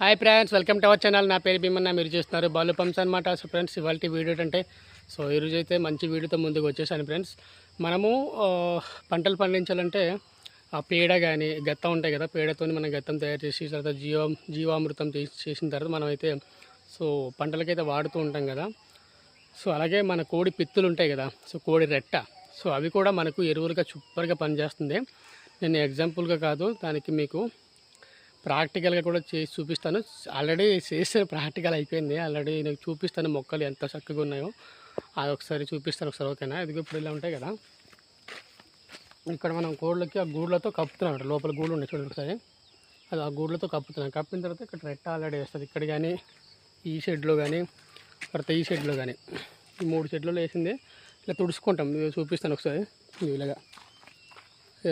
Hi friends, welcome to our channel. నా పేరు భీమన్న, మీరు చూస్తున్నారు బాలు పంప్స్ అనమాట. సో ఫ్రెండ్స్, ఇవాళ వీడియో ఏంటంటే ఈరోజు అయితే మంచి వీడియోతో ముందుకు వచ్చేసాను ఫ్రెండ్స్. మనము పంటలు పండించాలంటే ఆ పేడ కానీ గత్తం ఉంటాయి కదా, పేడతో మనం గత్తం తయారు చేసి తర్వాత జీవామృతం చేసిన తర్వాత మనం అయితే పంటలకైతే వాడుతూ ఉంటాం కదా. అలాగే మన కోడి పిత్తులు ఉంటాయి కదా, కోడి రెట్ట, అవి కూడా మనకు ఎరువులుగా సూపర్గా పనిచేస్తుంది. నేను ఎగ్జాంపుల్గా కాదు, దానికి మీకు ప్రాక్టికల్గా కూడా చేసి చూపిస్తాను. ఆల్రెడీ చేస్తే ప్రాక్టికల్ అయిపోయింది. ఆల్రెడీ నేను చూపిస్తాను మొక్కలు ఎంత చక్కగా ఉన్నాయో, అది ఒకసారి చూపిస్తాను ఒకసారి. ఓకేనా? ఇది ఇప్పుడు ఇలా ఉంటాయి కదా, ఇక్కడ మనం కోళ్ళకి ఆ గూళ్ళతో కప్పుతున్నాం. లోపల గూళ్ళు ఉన్నాయి చూడండి ఒకసారి, అది ఆ గూళ్ళతో కప్పుతున్నాం. కప్పిన తర్వాత ఇక్కడ రెట్ట ఆల్రెడీ వేస్తుంది. ఇక్కడ కానీ ఈ షెడ్లో కానీ తర్వాత ఈ షెడ్లో కానీ, ఈ 3 షెడ్లలో వేసింది. ఇలా తుడుచుకుంటాం. చూపిస్తాను ఒకసారి. ఇలాగా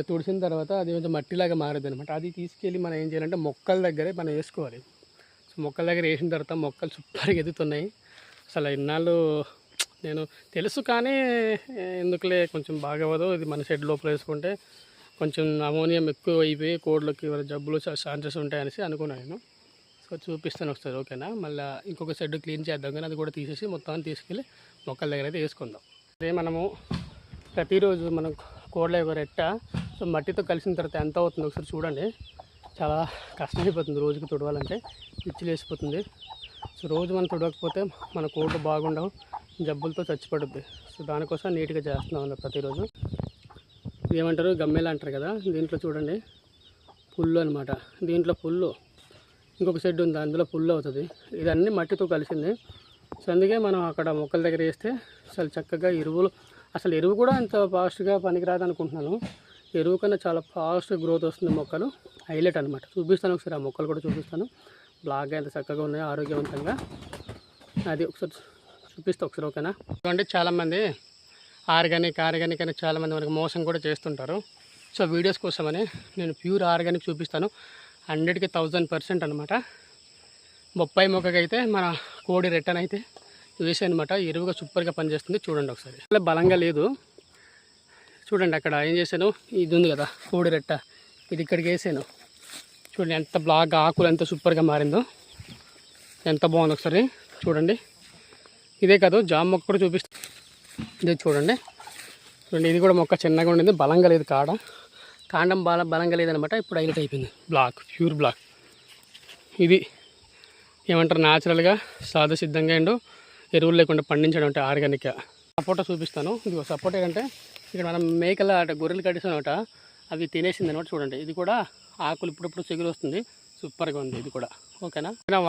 తుడిసిన తర్వాత అది కొంచెం మట్టిలాగా మారదు అనమాట. అది తీసుకెళ్ళి మనం ఏం చేయాలంటే మొక్కల దగ్గరే మనం వేసుకోవాలి. మొక్కల దగ్గర వేసిన తర్వాత మొక్కలు సూపర్గా ఎదుగుతున్నాయి. అసలు ఇన్నాళ్ళు నేను తెలుసు, కానీ ఎందుకులే కొంచెం బాగవదు, ఇది మన షెడ్ లోపల వేసుకుంటే కొంచెం అమోనియం ఎక్కువ అయిపోయి కోళ్ళకి జబ్బులు ఛాన్సెస్ ఉంటాయనేసి అనుకున్నాను నేను. చూపిస్తాను ఒకసారి. ఓకేనా? మళ్ళీ ఇంకొక షెడ్ క్లీన్ చేద్దాం, కానీ అది కూడా తీసేసి మొత్తాన్ని తీసుకెళ్ళి మొక్కల దగ్గర అయితే వేసుకుందాం. అదే మనము ప్రతిరోజు మనం కోళ్ళ యొక్క రెట్ట మట్టితో కలిసిన తర్వాత ఎంత అవుతుందో ఒకసారి చూడండి. చాలా కష్టమైపోతుంది రోజుకి తుడవాలంటే, పిచ్చిలు వేసిపోతుంది. రోజు మనం తుడవకపోతే మన కోళ్ళు బాగుండవు, జబ్బులతో చచ్చిపడుద్ది. దానికోసం నీట్గా చేస్తున్నాం అన్న ప్రతిరోజు. ఏమంటారు, గమ్మెలు అంటారు కదా, దీంట్లో చూడండి పుల్లు అనమాట. దీంట్లో పుల్లు, ఇంకొక షెడ్ ఉంది అందులో పుల్లు అవుతుంది. ఇదన్నీ మట్టితో కలిసింది. అందుకే మనం అక్కడ మొక్కల దగ్గర వేస్తే అసలు చక్కగా ఎరువులు, అసలు ఎరువు కూడా అంత ఫాస్ట్గా పనికిరాదు అనుకుంటున్నాను. ఎరువు కన్నా చాలా ఫాస్ట్ గ్రోత్ వస్తుంది మొక్కలు. హైలైట్ అనమాట. చూపిస్తాను ఒకసారి, ఆ మొక్కలు కూడా చూపిస్తాను. బ్లాక్గా ఎంత చక్కగా ఉన్నాయో ఆరోగ్యవంతంగా, అది ఒకసారి చూపిస్తా ఒకసారి. ఓకేనా? అంటే చాలామంది ఆర్గానిక్ అని చాలామంది మనకు మోసం కూడా చేస్తుంటారు. వీడియోస్ కోసమని నేను ప్యూర్ ఆర్గానిక్ చూపిస్తాను. 100కి 1000% అనమాట. బొప్పాయి మొక్కకైతే మన కోడి రెట్టనైతే వేసాను అనమాట. ఎరువుగా సూపర్గా పనిచేస్తుంది. చూడండి ఒకసారి. అలా బలంగా లేదు చూడండి. అక్కడ ఏం చేశాను, ఇది ఉంది కదా కోడి రెట్ట, ఇది ఇక్కడికి వేసాను. చూడండి ఎంత బ్లాక్, ఆకులు ఎంత సూపర్గా మారిందో, ఎంత బాగుంది ఒకసారి చూడండి. ఇదే కాదు, జామ మొక్క కూడా చూపిస్తాను. ఇది చూడండి. ఇది కూడా మొక్క చిన్నగా ఉండింది, బలంగా లేదు, కాండం బలంగా లేదనమాట. ఇప్పుడు హైలైట్ అయిపోయింది, బ్లాక్, ప్యూర్ బ్లాక్. ఇది ఏమంటారు, న్యాచురల్గా సాదా సిద్ధంగా ఏంటో ఎరువులు లేకుండా పండించడం అంటే ఆర్గానిక్గా. సపోటా చూపిస్తాను. ఇది సపోటా ఏంటంటే ఇక్కడ మనం మేకల గొర్రెలు కట్టేసానమాట, అవి తినేసింది అనమాట. చూడండి, ఇది కూడా ఆకులు ఇప్పుడప్పుడు చిగురు వస్తుంది, సూపర్గా ఉంది ఇది కూడా. ఓకేనా?